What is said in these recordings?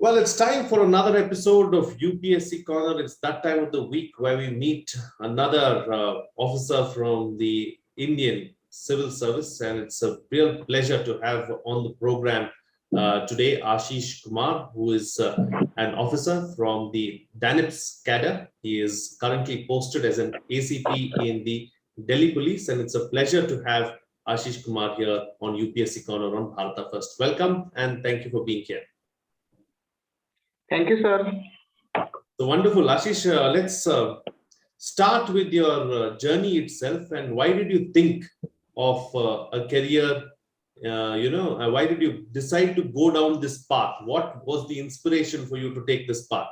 Well, it's time for another episode of UPSC Corner. It's that time of the week where we meet another officer from the Indian Civil Service, and it's a real pleasure to have on the program today Ashish Kumar, who is an officer from the DANIPS cadre. He is currently posted as an ACP in the Delhi Police, and it's a pleasure to have Ashish Kumar here on UPSC Corner on Bharata First. Welcome, and thank you for being here. Thank you, sir. So wonderful. Ashish, let's start with your journey itself. And why did you think of a career? Why did you decide to go down this path? What was the inspiration for you to take this path?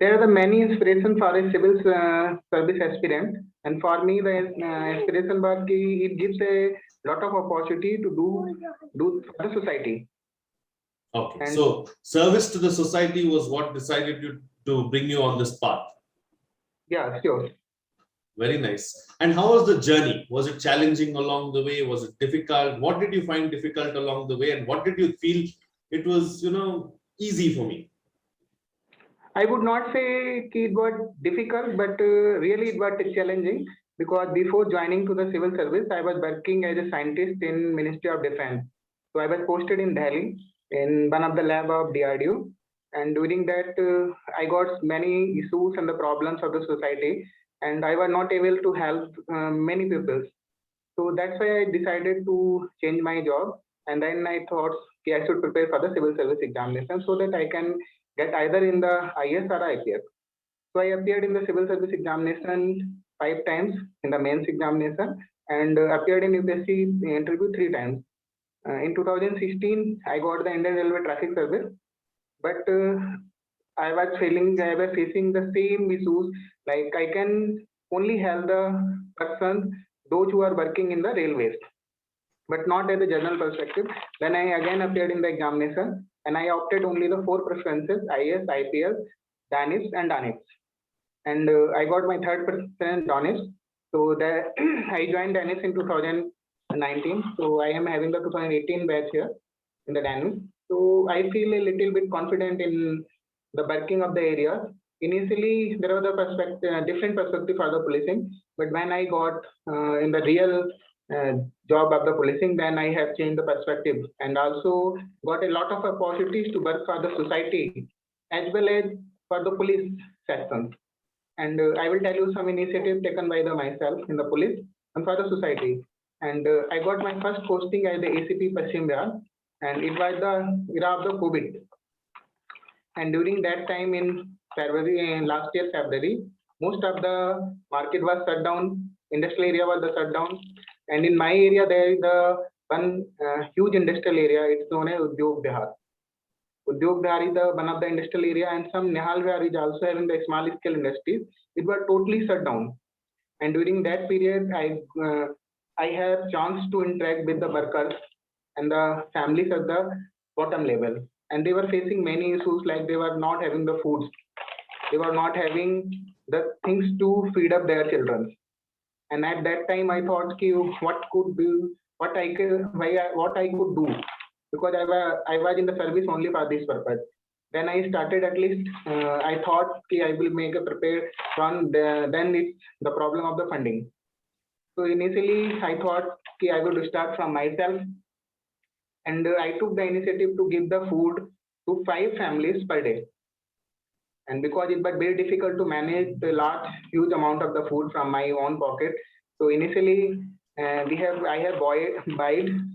There are many inspirations for a civil service aspirant. And for me, the inspiration was it gives a lot of opportunity to do for the society. Okay, and so service to the society was what decided you to bring you on this path. Yeah, sure. Very nice. And how was the journey? Was it challenging along the way? Was it difficult? What did you find difficult along the way? And what did you feel it was, easy for me? I would not say it was difficult, but really it was challenging because before joining to the civil service, I was working as a scientist in Ministry of Defense. So I was posted in Delhi in one of the lab of DRDO, and during that I got many issues and the problems of the society, and I was not able to help many people. So that's why I decided to change my job, and then I thought I should prepare for the civil service examination so that I can get either in the IS or IPS. So I appeared in the civil service examination 5 times in the mains examination, and appeared in UPSC interview 3 times. In 2016, I got the Indian Railway Traffic Service, but I was facing the same issues. Like I can only help the persons, those who are working in the railways, but not as a general perspective. Then I again appeared in the examination, and I opted only the 4 preferences: IS, IPS, DANIPS, and DANIPS. And I got my 3rd preference DANIPS. So that I joined DANIPS in 2019. So I am having the 2018 batch here in the DANIPS. So I feel a little bit confident in the working of the area. Initially, there was a different perspective for the policing, but when I got in the real job of the policing, then I have changed the perspective and also got a lot of opportunities to work for the society as well as for the police section. And I will tell you some initiatives taken by myself in the police and for the society. And I got my first posting as the ACP Ashish, and it was the era of the COVID. And during that time in February, last year February, most of the market was shut down, industrial area was shut down. And in my area, there is one huge industrial area, it's known as Udyog Bihar. Udyog Bihar is one of the industrial area, and some Nehal Bihar is also having the small scale industries. It was totally shut down. And during that period, I have chance to interact with the workers and the families at the bottom level. And they were facing many issues, like they were not having the foods. They were not having the things to feed up their children. And at that time, I thought, what I could do, because I was in the service only for this purpose. Then I started I thought I will make a prepared one. Then it's the problem of the funding. So initially, I thought I would start from myself, and I took the initiative to give the food to 5 families per day. And because it was very difficult to manage the huge amount of the food from my own pocket, so initially I have bought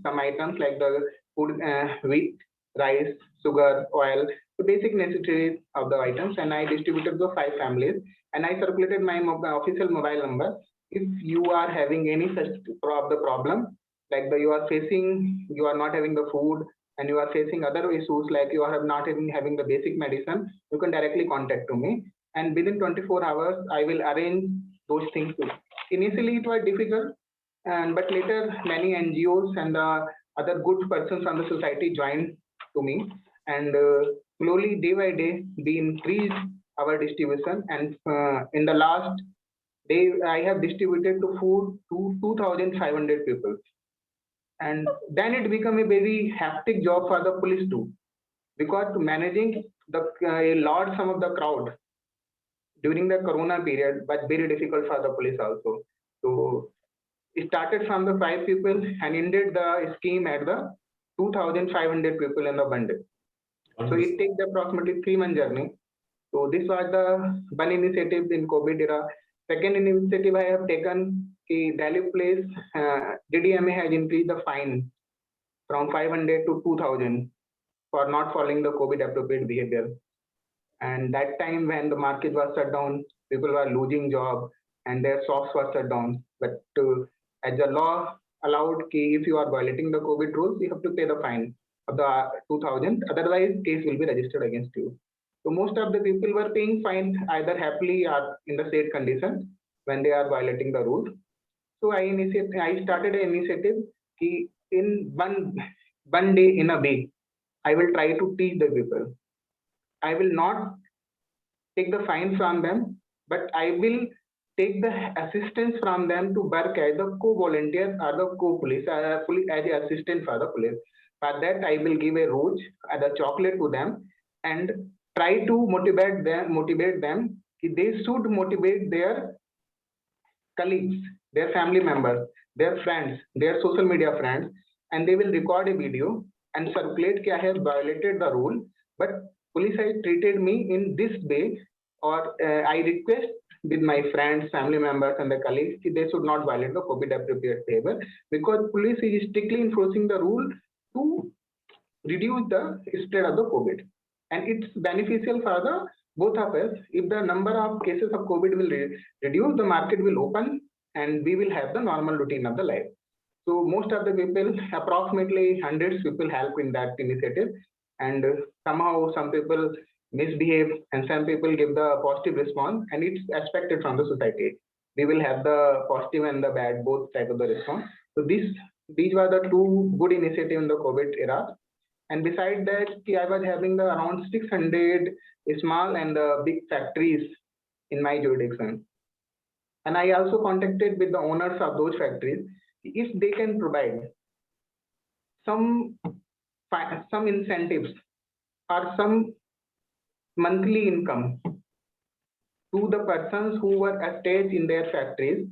some items like the food, wheat, rice, sugar, oil, the basic necessities of the items, and I distributed to 5 families, and I circulated my official mobile number. If you are having any such problem, like you are not having the food, and you are facing other issues like you are not even having the basic medicine, you can directly contact to me, and within 24 hours I will arrange those things too. Initially it was difficult, but later many NGOs and other good persons from the society joined to me, and slowly day by day we increased our distribution, and in the last day I have distributed to food to 2,500 people. And then it became a very hectic job for the police too, because managing the a large sum of the crowd during the corona period was very difficult for the police also. So it started from the 5 people and ended the scheme at the 2,500 people in the one day. So it takes approximately 3 month journey. So this was the one initiative in COVID era. Second initiative I have taken, Delhi Police DDMA has increased the fine from 500 to 2,000 for not following the COVID appropriate behavior. And that time when the market was shut down, people were losing job and their shops were shut down. But as the law allowed, if you are violating the COVID rules, you have to pay the fine of the 2,000. Otherwise, case will be registered against you. So most of the people were paying fine either happily or in the state condition when they are violating the rules. So I started an initiative in one day in a week, I will try to teach the people. I will not take the fine from them, but I will take the assistance from them to work as a co-volunteer or the co-police, as an assistant for the police. For that, I will give a rose as a chocolate to them and try to motivate them. They should motivate their colleagues, their family members, their friends, their social media friends, and they will record a video and circulate that I have violated the rule, but police has treated me in this way, or I request with my friends, family members, and the colleagues they should not violate the COVID appropriate behavior, because police is strictly enforcing the rule to reduce the spread of the COVID, and it's beneficial for the both of us. If the number of cases of COVID will reduce, the market will open, and we will have the normal routine of the life. So most of the people, approximately hundreds people help in that initiative, and somehow some people misbehave and some people give the positive response, and it's expected from the society. We will have the positive and the bad, both type of the response. So these were the two good initiatives in the COVID era. And beside that, I was having the around 600 small and big factories in my jurisdiction. And I also contacted with the owners of those factories if they can provide some incentives or some monthly income to the persons who were attached in their factories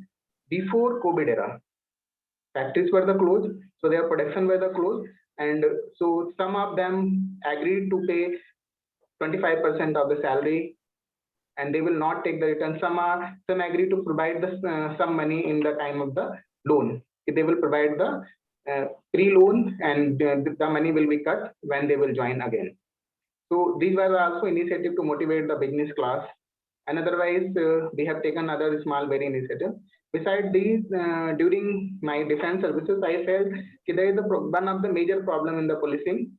before COVID era. Factories were the closed, so their production were the closed, and so some of them agreed to pay 25% of the salary, and they will not take the return. Some agree to provide some money in the time of the loan. They will provide the pre-loan, and the money will be cut when they will join again. So these were also initiative to motivate the business class. And otherwise, we have taken other small very initiatives. Besides these, during my defense services, I felt there is one of the major problem in the policing.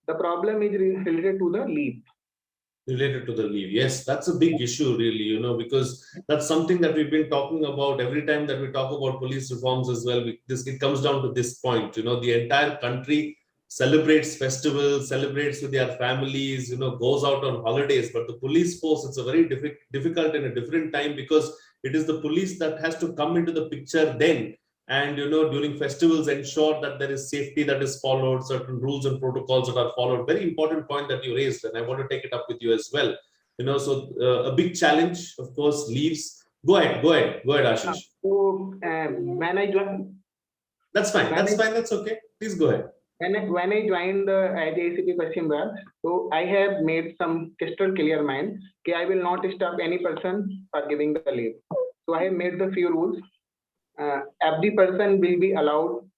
The problem is related to the leave. Related to the leave, yes, that's a big issue, really, because that's something that we've been talking about every time that we talk about police reforms as well. It comes down to this point. The entire country celebrates festivals, celebrates with their families, goes out on holidays, but the police force, it's a very difficult and a different time, because it is the police that has to come into the picture then, and during festivals ensure that there is safety that is followed, certain rules and protocols that are followed. Very important point that you raised, and I want to take it up with you as well. So a big challenge, of course, leaves. Go ahead, Ashish. So when I joined, that's fine, that's okay, please go ahead. When I joined the ACP Ashish Kumar, so I have made some crystal clear mind that I will not stop any person for giving the leave. So I have made the few rules. Every person will be allowed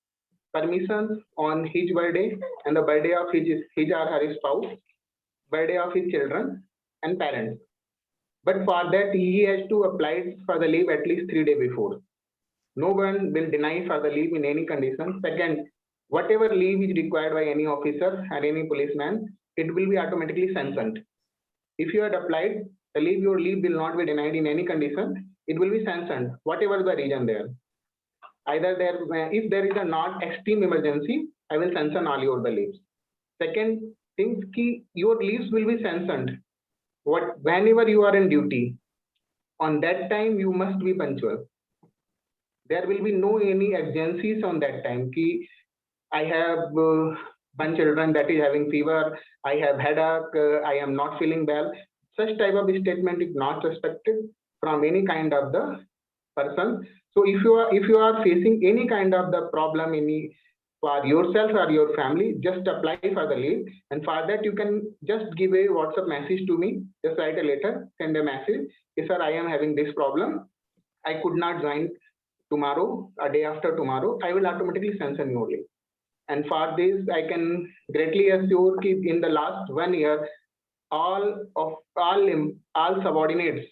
permissions on his birthday and the birthday of his or her spouse, birthday of his children and parents. But for that, he has to apply for the leave at least 3 days before. No one will deny for the leave in any condition. Second, whatever leave is required by any officer or any policeman, it will be automatically sanctioned. If you had applied the leave, your leave will not be denied in any condition. It will be sanctioned, whatever the reason there. Either if there is a not extreme emergency, I will sanction all your the leaves. Second thing, your leaves will be sanctioned. Whenever you are in duty, on that time you must be punctual. There will be no any emergencies on that time. I have one children that is having fever, I have headache, I am not feeling well. Such type of statement is not respected from any kind of the person. So if you are facing any kind of the problem, any for yourself or your family, just apply for the leave. And for that, you can just give a WhatsApp message to me. Just write a letter, send a message. Yes, sir, I am having this problem. I could not join tomorrow, a day after tomorrow. I will automatically sanction your leave. And for this, I can greatly assure that in the last 1 year, all subordinates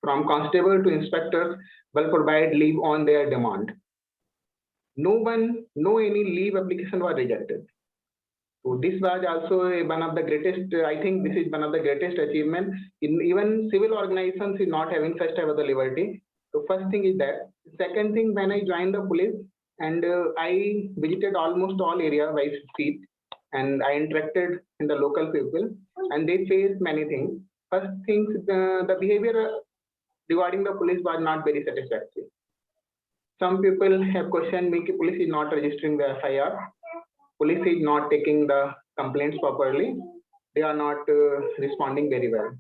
from constable to inspectors will provide leave on their demand. No any leave application was rejected. So this was also one of the greatest, I think this is one of the greatest achievement. In even civil organizations is not having such type of the liberty. So first thing is that. Second thing, when I joined the police and I visited almost all area by street and I interacted in the local people and they faced many things. First things, the behavior regarding the police was not very satisfactory. Some people have questioned me that police is not registering the FIR, police is not taking the complaints properly, they are not responding very well.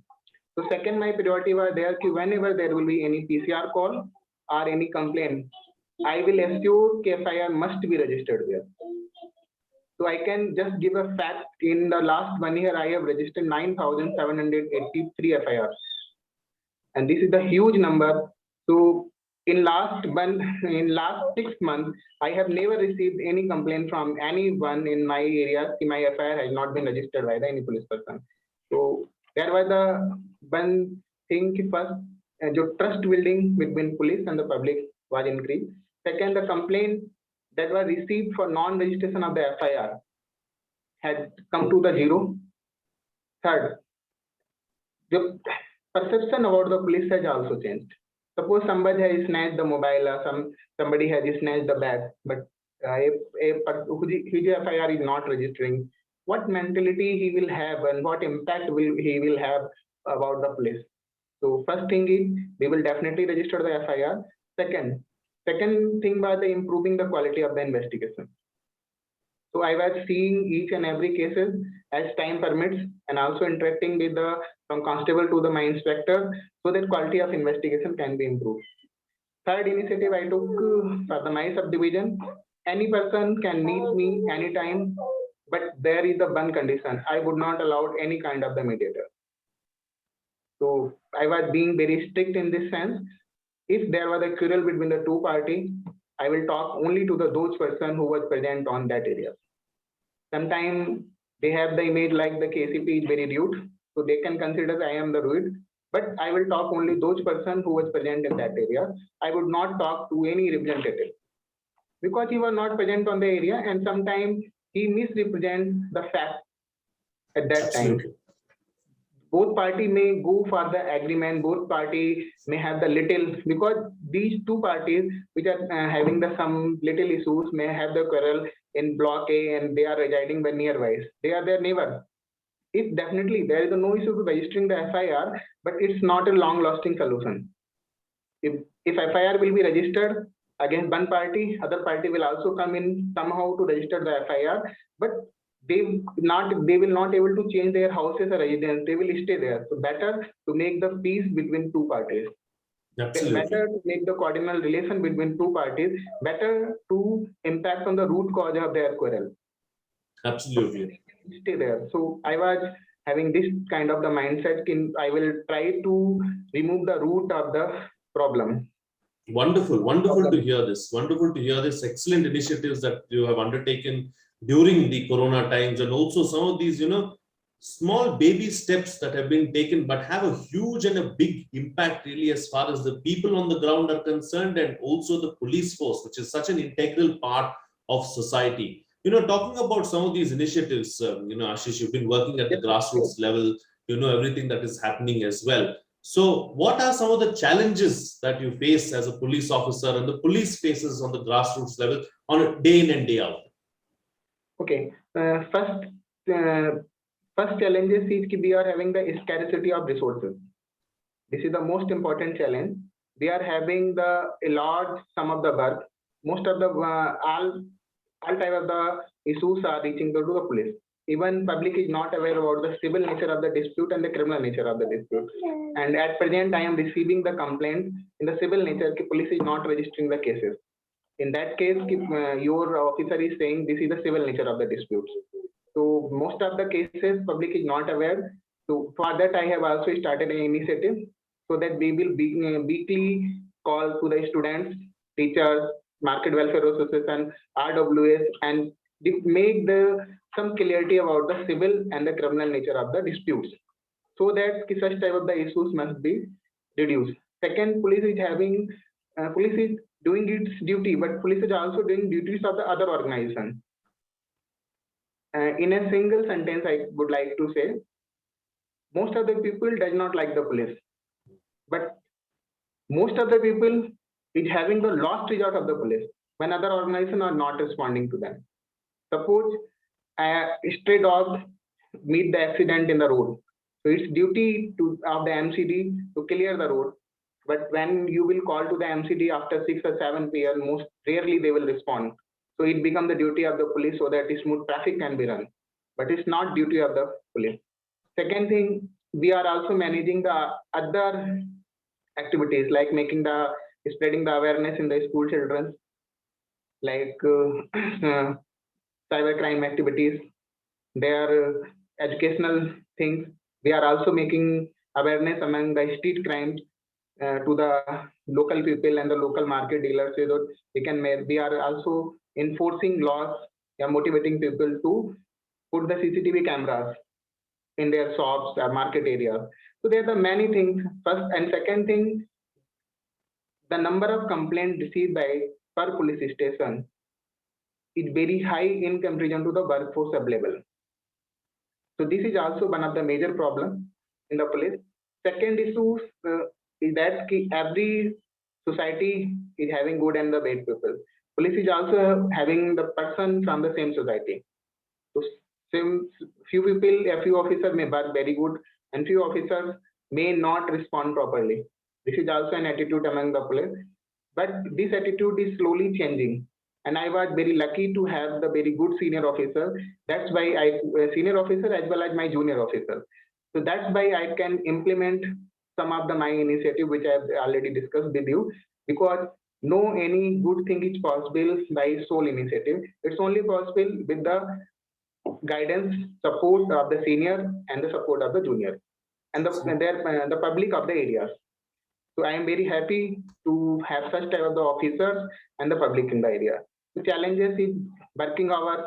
So second, my priority was there that whenever there will be any PCR call or any complaint, I will assure that FIR must be registered there. So I can just give a fact, in the last 1 year, I have registered 9,783 FIRs. And this is the huge number. So in last 6 months, I have never received any complaint from anyone in my area. My FIR has not been registered by any police person. So there was the one thing. First, the trust building between police and the public was increased. Second, the complaint that was received for non-registration of the FIR had come to the zero. Third, the perception about the police has also changed. Suppose somebody has snatched the mobile or somebody has snatched the bag, but his FIR is not registering, what mentality he will have and what impact he will have about the police. So first thing is, we will definitely register the FIR. Second thing was the improving the quality of the investigation. So I was seeing each and every cases as time permits and also interacting with the from constable to my inspector so that quality of investigation can be improved. Third initiative I took for my subdivision, any person can meet me anytime, but there is the one condition, I would not allow any kind of the mediator. So I was being very strict in this sense. If there was a quarrel between the two parties, I will talk only to those person who was present on that area. Sometimes they have the image like the ACP is very rude, so they can consider I am the rude. But I will talk only those person who was present in that area. I would not talk to any representative because he was not present on the area, and sometimes he misrepresents the fact at that Absolutely. time. Both party may go for the agreement, both party may have the little, because these two parties which are having the some little issues may have the quarrel in block A and they are residing by nearby. They are their neighbor. If definitely there is no issue to registering the FIR, but it's not a long lasting solution. If FIR will be registered against one party, other party will also come in somehow to register the FIR, but they will not able to change their houses or residence. They will stay there. So better to make the peace between two parties. Absolutely. Better to make the coordinal relation between two parties. Better to impact on the root cause of their quarrel. Absolutely. Stay there. So I was having this kind of the mindset. I will try to remove the root of the problem. Wonderful to hear this. Wonderful to hear this. Excellent initiatives that you have undertaken during the Corona times, and also some of these, small baby steps that have been taken, but have a huge and a big impact really as far as the people on the ground are concerned, and also the police force, which is such an integral part of society. Talking about some of these initiatives, Ashish, you've been working at the grassroots level, everything that is happening as well. So what are some of the challenges that you face as a police officer and the police faces on the grassroots level on a day in and day out? Okay, first challenge is we are having the scarcity of resources. This is the most important challenge. We are having a large sum of the work. Most of the all type of the issues are reaching to the police. Even public is not aware about the civil nature of the dispute and the criminal nature of the dispute. And at present, I am receiving the complaint in the civil nature. Police is not registering the cases. In that case, your officer is saying this is the civil nature of the dispute. So most of the cases, public is not aware. So for that, I have also started an initiative so that we will weekly call to the students, teachers, market welfare association, RWS, and make some clarity about the civil and the criminal nature of the disputes, so that such type of the issues must be reduced. Second, police is doing its duty, but police is also doing duties of the other organization. In a single sentence, I would like to say, most of the people does not like the police, but most of the people is having the lost result of the police when other organizations are not responding to them. Suppose a stray dog meet the accident in the road, so it's duty of the MCD to clear the road. But when you will call to the MCD after 6 or 7 p.m., most rarely they will respond. So it becomes the duty of the police so that smooth traffic can be run. But it's not duty of the police. Second thing, we are also managing the other activities like spreading the awareness in the school children, like cybercrime activities, their educational things. We are also making awareness among the street crimes to the local people and the local market dealers, so that we are also enforcing laws and motivating people to put the CCTV cameras in their shops or market areas. So there are many things. First and second thing, the number of complaints received by per police station is very high in comparison to the workforce available. So this is also one of the major problems in the police. Second issue is that every society is having good and the bad people. Police is also having the person from the same society. So few officers may work very good, and few officers may not respond properly. This is also an attitude among the police. But this attitude is slowly changing. And I was very lucky to have the very good senior officer. That's why senior officer as well as my junior officer. So that's why I can implement some of my initiative, which I have already discussed with you, because no any good thing is possible by sole initiative. It's only possible with the guidance, support of the senior and the support of the junior and the public of the areas. So I am very happy to have such type of the officers and the public in the area. The challenges is working hours,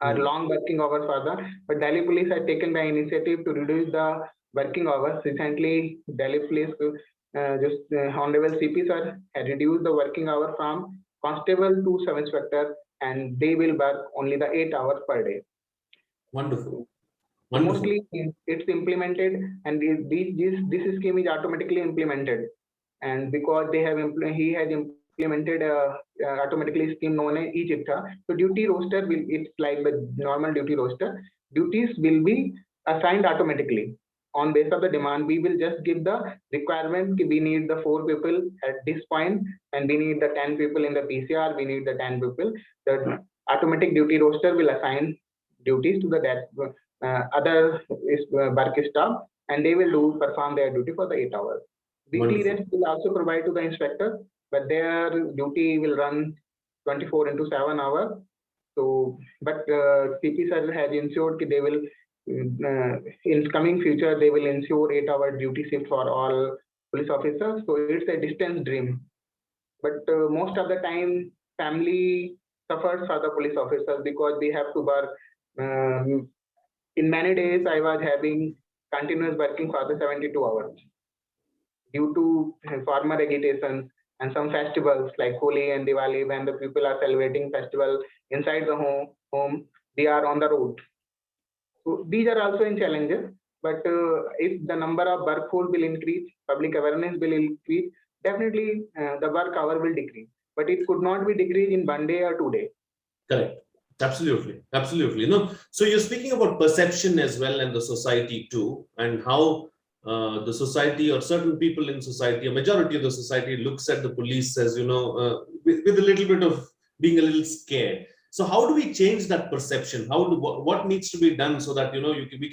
long working hours for but Delhi police has taken the initiative to reduce the working hours. Recently, Delhi police, Honorable CP sir had reduced the working hour from constable to sub-inspector, and they will work only the 8 hours per day. Wonderful. Mostly it's implemented, and this scheme is automatically implemented, and because he has implemented automatically scheme known as e-Chitta. So duty roster it's like the normal duty roster. Duties will be assigned automatically on base of the demand. We will just give the requirement. We need the 4 people at this point, and we need the 10 people in the PCR. We need the 10 people. The automatic duty roster will assign duties to the other work staff, and they will perform their duty for the 8 hours. Weekly rest will also provide to the inspector, but their duty will run 24/7 hours. So, but CP sir has ensured that they will, in coming future, they will ensure 8-hour duty shift for all police officers. So it's a distance dream. But most of the time, family suffers for the police officers because they have to work. In many days, I was having continuous working for the 72 hours due to farmer agitation and some festivals like Holi and Diwali. When the people are celebrating festival inside the home, they are on the road. So these are also in challenges. But if the number of workforce will increase, public awareness will increase, definitely the work hour will decrease. But it could not be decreased in 1 day or 2 days. Correct. Absolutely. Absolutely. So you're speaking about perception as well, and the society too, and how the society or certain people in society, a majority of the society, looks at the police as, with a little bit of being a little scared. So how do we change that perception? What needs to be done so that we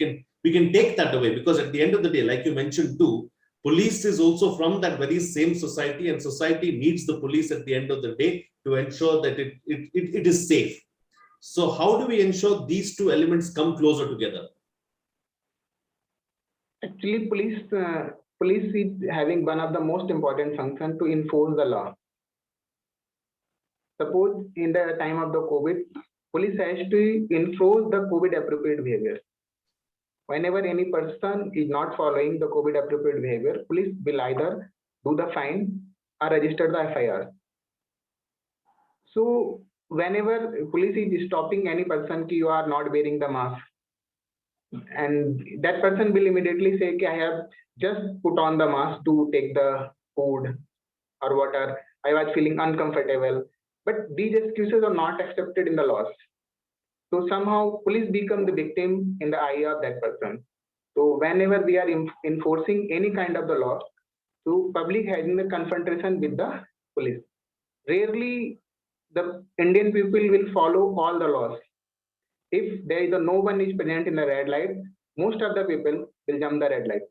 can take that away? Because at the end of the day, like you mentioned too, police is also from that very same society, and society needs the police at the end of the day to ensure that it is safe. So how do we ensure these two elements come closer together? Actually, police is having one of the most important function to enforce the law. Suppose in the time of the COVID, police has to enforce the COVID appropriate behavior. Whenever any person is not following the COVID appropriate behavior, police will either do the fine or register the FIR. So whenever police is stopping any person ki you are not wearing the mask, and that person will immediately say I have just put on the mask to take the food or water, I was feeling uncomfortable. But these excuses are not accepted in the laws. So somehow police become the victim in the eye of that person. So whenever we are enforcing any kind of the law, so public having the confrontation with the police. Rarely the Indian people will follow all the laws. If there is no one is present in the red light, most of the people will jump the red light.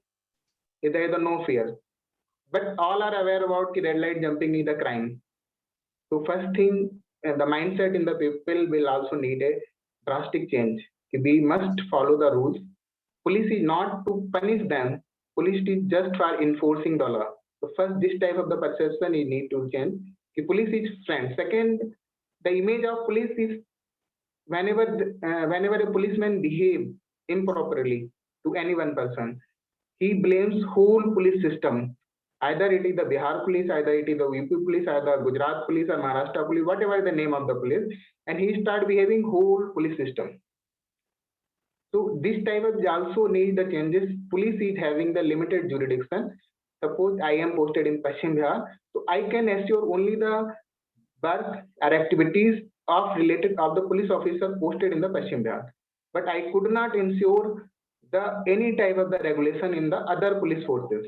If there is no fear. But all are aware about red light jumping is a crime. So first thing, the mindset in the people will also need a drastic change. We must follow the rules. Police is not to punish them. Police is just for enforcing the law. So first, this type of the perception you need to change. Police is friend. Second, the image of police is whenever a policeman behave improperly to any one person, he blames whole police system. Either it is the Bihar police, either it is the UP police, either Gujarat police or Maharashtra police, whatever is the name of the police, and he start behaving whole police system. So this type of also needs the changes. Police is having the limited jurisdiction. Suppose I am posted in Paschim Bihar, so I can assure only the work or activities of related of the police officer posted in the Paschim Bihar. But I could not ensure the any type of the regulation in the other police forces.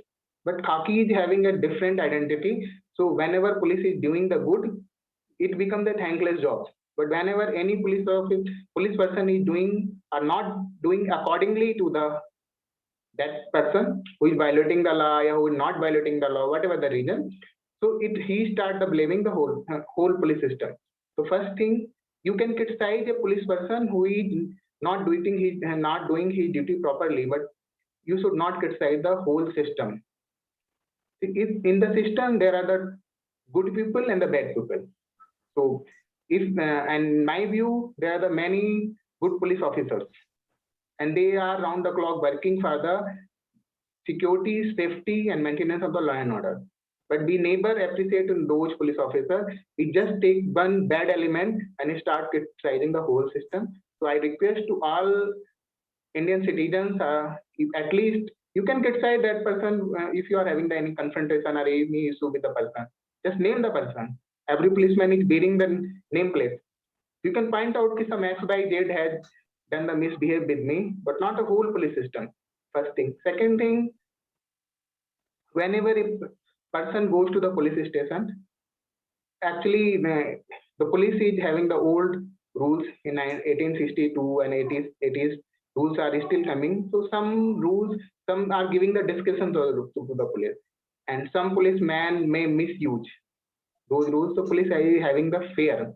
But Khaki is having a different identity. So whenever police is doing the good, it becomes a thankless job. But whenever any police person is doing or not doing accordingly to the that person who is violating the law or who is not violating the law, whatever the reason, so he start the blaming the whole police system. So first thing, you can criticize a police person who is not doing his duty properly, but you should not criticize the whole system. If in the system there are the good people and the bad people. So if and in my view, there are the many good police officers, and they are round the clock working for the security, safety, and maintenance of the law and order. But we never appreciate those police officers. We just take one bad element and start criticizing the whole system. So I request to all Indian citizens, at least you can criticize that person if you are having any confrontation or any issue with the person. Just name the person. Every policeman is bearing the nameplate. You can point out that some X by Z has done the misbehave with me, but not the whole police system. First thing. Second thing, whenever a person goes to the police station, actually the police is having the old rules in 1862 and 80s rules are still coming. So some rules, some are giving the discretion to the police, and some policemen may misuse those rules. So police are having the fear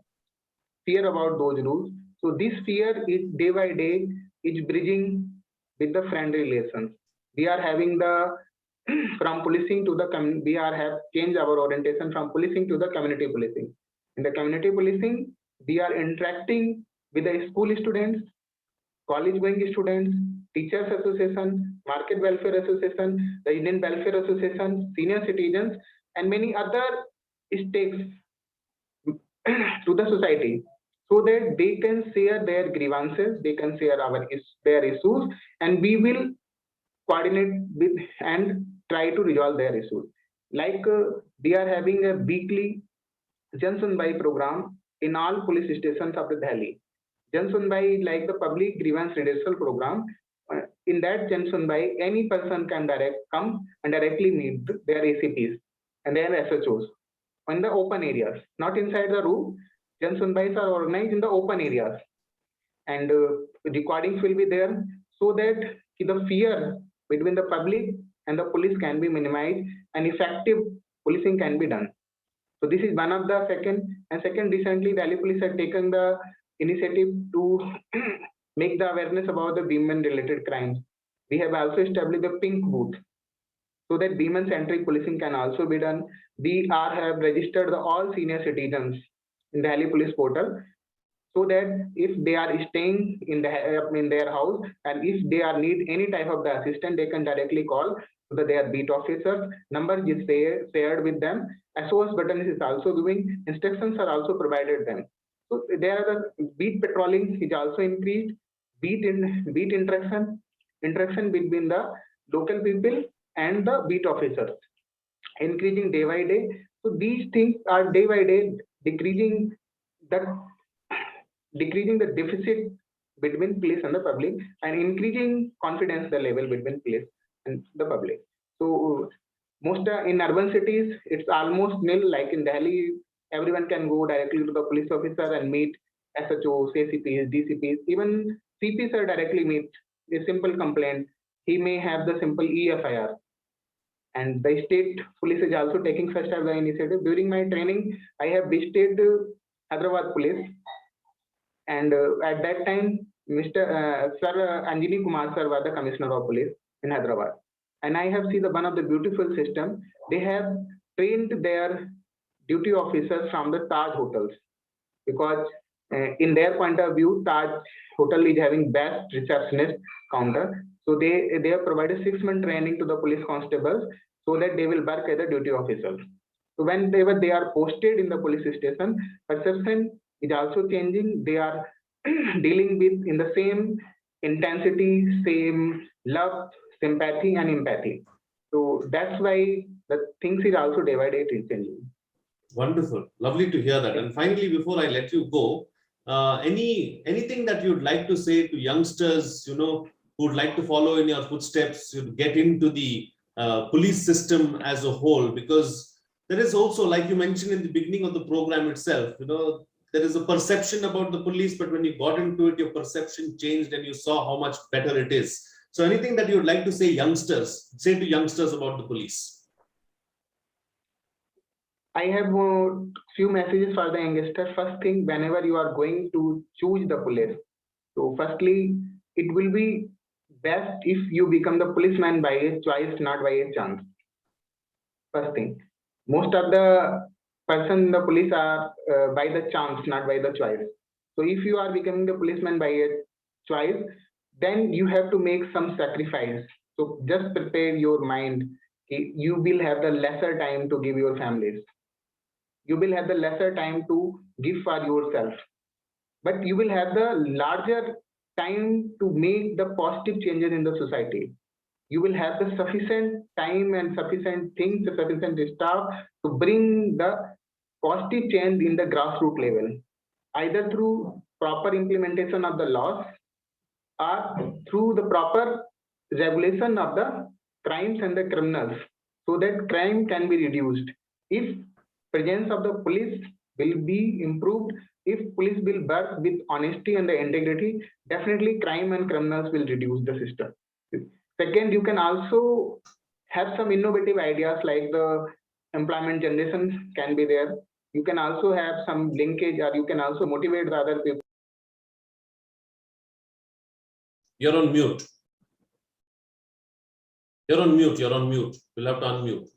about those rules. So this fear is day by day is bridging with the friendly relations. We are having the from policing to the we have changed our orientation from policing to the community policing. In the community policing, we are interacting with the school students, college going students, teachers association, market welfare association, the Indian welfare association, senior citizens, and many other stakes to the society, so that they can share their grievances, they can share their issues, and we will coordinate with and try to resolve their issues. Like we are having a weekly Jan Sunbai program in all police stations of the Delhi. Jan Sunbai, like the public grievance redressal program, in that Jan Sunbai, any person can come and directly meet their ACPs and their SHOs in the open areas, not inside the room. Jan Sunbais are organized in the open areas, and recordings will be there so that the fear between the public and the police can be minimized and effective policing can be done. So this is one of the second. And second, recently Delhi police have taken the initiative to make the awareness about the women related crimes. We have also established the pink booth so that women centric policing can also be done. We have registered all senior citizens in Delhi police portal so that if they are staying in their house and if they are need any type of the assistance, they can directly call to their beat officers. Number is shared with them. SOS button is also giving. Instructions are also provided them. So there are the beat patrolling is also increased. Beat interaction between the local people and the beat officers increasing day by day. So these things are day by day decreasing the deficit between police and the public and increasing confidence the level between police and the public. So most in urban cities it's almost nil. Like in Delhi, everyone can go directly to the police officer and meet SHOs, ACPs, DCPs, even CPs are directly meet a simple complaint. He may have the simple EFIR. And the state police is also taking such as the initiative. During my training, I have visited Hyderabad police, and at that time, Mr. Sir Anjani Kumar sir was the commissioner of police in Hyderabad, and I have seen the one of the beautiful system. They have trained their duty officers from the Taj hotels because in their point of view, Taj hotel is having best receptionist counter. So they have provided 6 month training to the police constables so that they will work as a duty officers. So when they are posted in the police station, perception is also changing. They are dealing with in the same intensity, same love, sympathy, and empathy. So that's why the things is also day by day changing. Wonderful, lovely to hear that. And finally, before I let you go, anything that you'd like to say to youngsters, who would like to follow in your footsteps, to get into the police system as a whole? Because there is also, like you mentioned in the beginning of the program itself, there is a perception about the police, but when you got into it, your perception changed and you saw how much better it is. So anything that you would like to say to youngsters about the police? I have a few messages for the youngster. First thing, whenever you are going to choose the police, so firstly, it will be best if you become the policeman by a choice, not by a chance. First thing, most of the person in the police are by the chance, not by the choice. So if you are becoming the policeman by a choice, then you have to make some sacrifice. So just prepare your mind. You will have the lesser time to give your families. You will have the lesser time to give for yourself, but you will have the larger time to make the positive changes in the society. You will have the sufficient time and sufficient things, sufficient staff to bring the positive change in the grassroots level, either through proper implementation of the laws or through the proper regulation of the crimes and the criminals, so that crime can be reduced. If presence of the police will be improved, if police will work with honesty and the integrity, definitely crime and criminals will reduce the system. Second, you can also have some innovative ideas like the employment generation can be there. You can also have some linkage, or you can also motivate the other people. You're on mute. You're on mute. You'll have to unmute.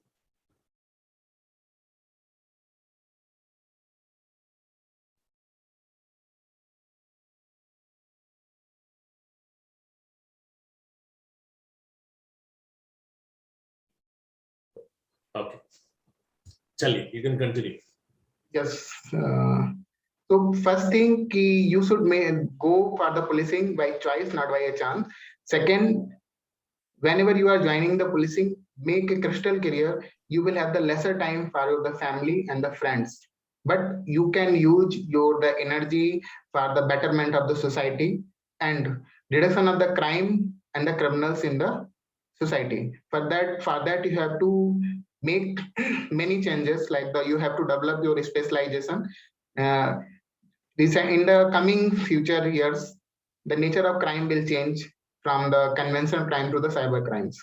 Okay. Chali, you can continue. Yes. So first thing, you should go for the policing by choice, not by a chance. Second, whenever you are joining the policing, make a crystal clear. You will have the lesser time for the family and the friends, but you can use the energy for the betterment of the society and reduction of the crime and the criminals in the society. For that you have to make many changes, like you have to develop your specialization. In the coming future years, the nature of crime will change from the conventional crime to the cyber crimes.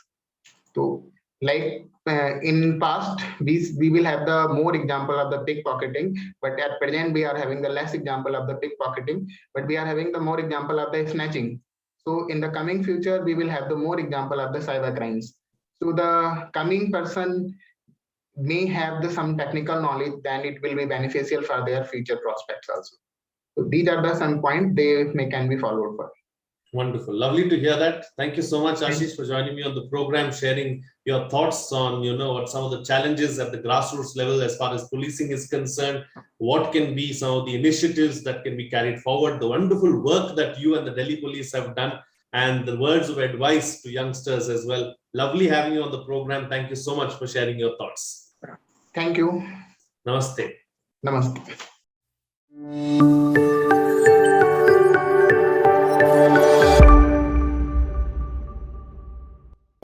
So, like in past, we will have the more example of the pickpocketing, but at present we are having the less example of the pickpocketing, but we are having the more example of the snatching. So, in the coming future, we will have the more example of the cyber crimes. So, the coming person may have the some technical knowledge, then it will be beneficial for their future prospects also. So these are the some points can be followed for. Wonderful. Lovely to hear that. Thank you so much, Ashish, for joining me on the program, sharing your thoughts on, what some of the challenges at the grassroots level as far as policing is concerned, what can be some of the initiatives that can be carried forward, the wonderful work that you and the Delhi police have done, and the words of advice to youngsters as well. Lovely having you on the program. Thank you so much for sharing your thoughts. Thank you. Namaste. Namaste.